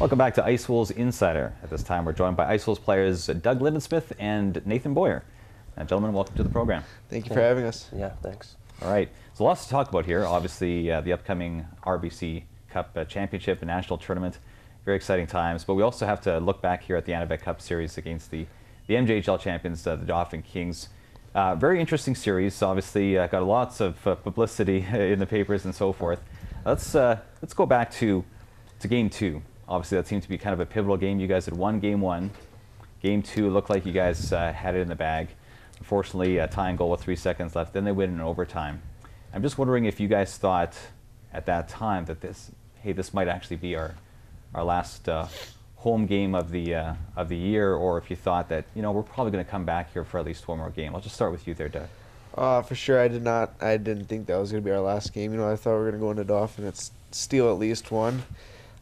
Welcome back to Ice Wolves Insider. At this time, we're joined by Ice Wolves players Doug Lindensmith and Nathan Boyer. Gentlemen, welcome to the program. Thank you for having us. Yeah, thanks. All right, so lots to talk about here. Obviously, the upcoming RBC Cup Championship and National Tournament. Very exciting times, but we also have to look back here at the Anavet Cup Series against the MJHL champions, the Dauphin Kings. Very interesting series. Obviously, got lots of publicity in the papers and so forth. Let's go back to Game 2. Obviously, that seemed to be kind of a pivotal game. You guys had won Game 1. Game 2 looked like you guys had it in the bag. Unfortunately, a tying goal with 3 seconds left. Then they win in overtime. I'm just wondering if you guys thought at that time that this might actually be our last home game of the year, or if you thought that we're probably going to come back here for at least one more game. I'll just start with you there, Doug. For sure, I didn't think that was going to be our last game. I thought we were going to go into Dauphin and steal at least one.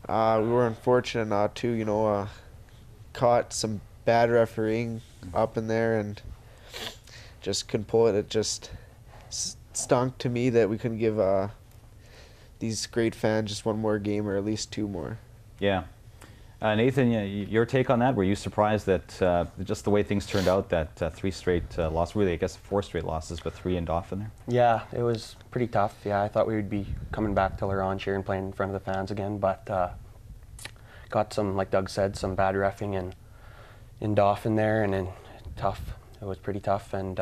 We were unfortunate not to, caught some bad refereeing up in there and just couldn't pull it. It just stunk to me that we couldn't give these great fans just one more game or at least two more. Yeah. Nathan, your take on that? Were you surprised that just the way things turned out, that 3 straight losses, really I guess 4 straight losses, but 3 in Dauphin there? Yeah, it was pretty tough. Yeah, I thought we would be coming back to Laurent here and playing in front of the fans again, but got some, like Doug said, some bad reffing in Dauphin there, and then tough. It was pretty tough, and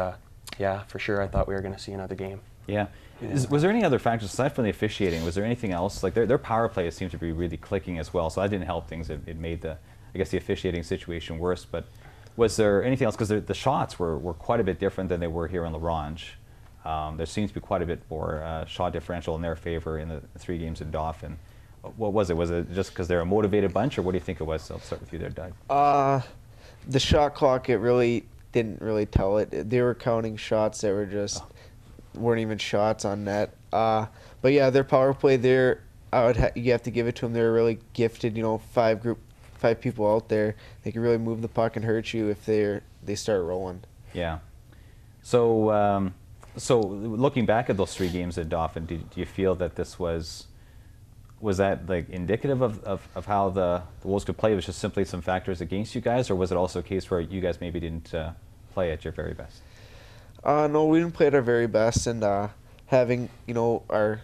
yeah, for sure I thought we were going to see another game. Yeah. Was there any other factors aside from the officiating? Was there anything else? Like their power play seemed to be really clicking as well, so that didn't help things. It made the officiating situation worse. But was there anything else? Because the shots were quite a bit different than they were here in Laurent. There seems to be quite a bit more shot differential in their favor in the 3 games in Dauphin. What was it? Was it just because they're a motivated bunch, or what do you think it was? I'll start with you there, Doug. The shot clock, it really didn't really tell it. They were counting shots that were just weren't even shots on net. But yeah, their power play there, you have to give it to them. They're really gifted. 5 people out there. They can really move the puck and hurt you if they start rolling. Yeah. So looking back at those 3 games at Dauphin, do you feel that this was that like indicative of how the Wolves could play? It was just simply some factors against you guys, or was it also a case where you guys maybe didn't play at your very best? No, we didn't play at our very best, and having our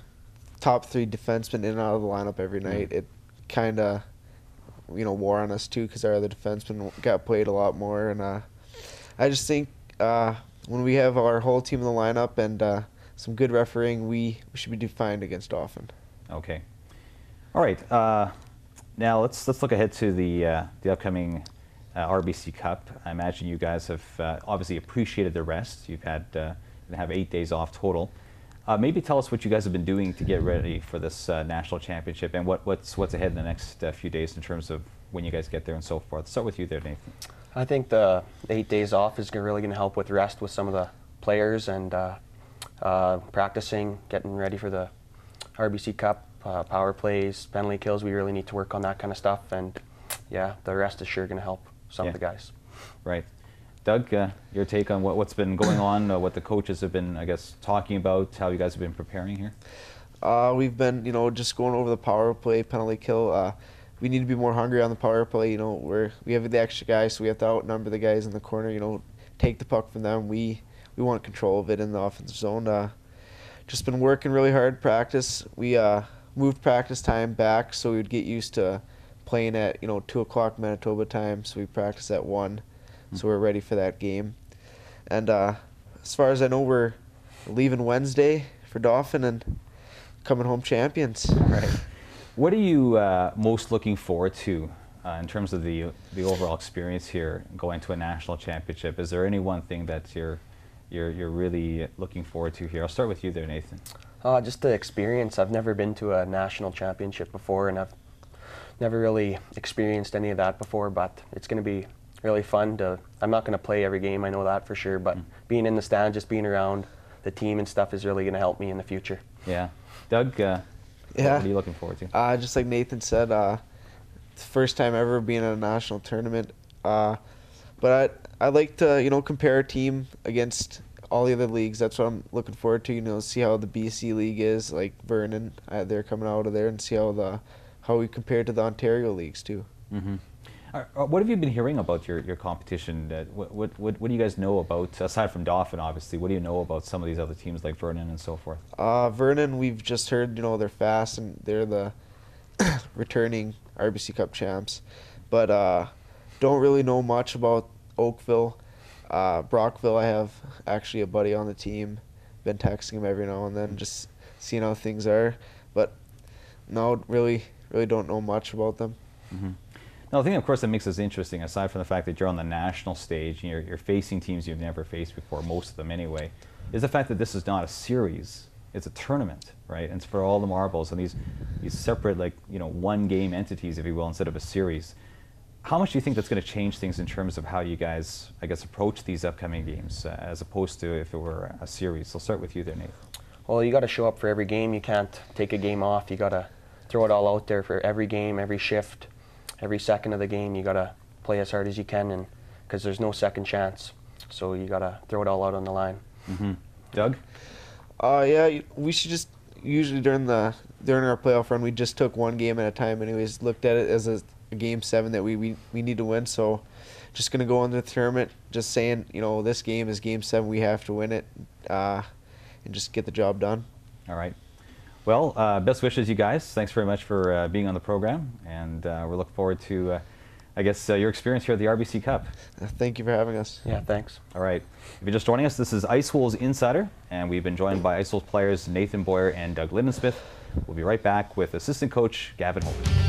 top 3 defensemen in and out of the lineup every night, it kind of wore on us too, because our other defensemen got played a lot more, and I just think when we have our whole team in the lineup and some good refereeing, we should be defined against Dauphin. Okay. All right. Now let's look ahead to the upcoming RBC Cup. I imagine you guys have obviously appreciated the rest. You've had have 8 days off total. Maybe tell us what you guys have been doing to get ready for this national championship, and what's ahead in the next few days in terms of when you guys get there and so forth. Let's start with you there, Nathan. I think the 8 days off is really going to help with rest with some of the players and practicing, getting ready for the RBC Cup, power plays, penalty kills. We really need to work on that kind of stuff, and yeah, the rest is sure going to help some of the guys. Right. Doug, your take on what's been going on, what the coaches have been, I guess, talking about, how you guys have been preparing here? We've been, just going over the power play, penalty kill. We need to be more hungry on the power play. We have the extra guys, so we have to outnumber the guys in the corner. Take the puck from them. We want control of it in the offensive zone. Just been working really hard. Practice. We moved practice time back so we would get used to playing at 2 o'clock Manitoba time. So we practice at 1. So we're ready for that game. And as far as I know, we're leaving Wednesday for Dauphin and coming home champions. Right. What are you most looking forward to in terms of the overall experience here, going to a national championship? Is there any one thing that you're really looking forward to here? I'll start with you there, Nathan. Just the experience. I've never been to a national championship before, and I've never really experienced any of that before, but it's going to be really fun. I'm not going to play every game, I know that for sure, but being in the stand, just being around the team and stuff is really going to help me in the future. Yeah. Doug, what are you looking forward to? Just like Nathan said, first time ever being at a national tournament. But I like to, compare our team against all the other leagues. That's what I'm looking forward to, see how the BC League is, like Vernon, they're coming out of there, and see how how we compare to the Ontario leagues too. Mm-hmm. What have you been hearing about your competition? What do you guys know about, aside from Dauphin, obviously, what do you know about some of these other teams like Vernon and so forth? Vernon, we've just heard, they're fast and they're the returning RBC Cup champs. But don't really know much about Oakville. Brockville, I have actually a buddy on the team. Been texting him every now and then, just seeing how things are. But no, really don't know much about them. Mm-hmm. Now, the thing, of course, that makes this interesting, aside from the fact that you're on the national stage and you're facing teams you've never faced before, most of them anyway, is the fact that this is not a series. It's a tournament, right? And it's for all the marbles and these separate, like, one-game entities, if you will, instead of a series. How much do you think that's going to change things in terms of how you guys, I guess, approach these upcoming games, as opposed to if it were a series? I'll start with you there, Nate. Well, you got to show up for every game. You can't take a game off. You got to throw it all out there for every game, every shift. Every second of the game, you gotta play as hard as you can, and because there's no second chance, so you gotta throw it all out on the line. Mm-hmm. Doug? Yeah, we should just usually during our playoff run, we just took one game at a time. Anyways, looked at it as a game 7 that we need to win. So, just gonna go into the tournament, just saying, this game is game 7. We have to win it, and just get the job done. All right. Well, best wishes, you guys. Thanks very much for being on the program, and we're looking forward to, I guess, your experience here at the RBC Cup. Thank you for having us. Yeah, thanks. All right. If you're just joining us, this is Ice Wolves Insider, and we've been joined by Ice Wolves players Nathan Boyer and Doug Lindensmith. We'll be right back with assistant coach Gavin Holt.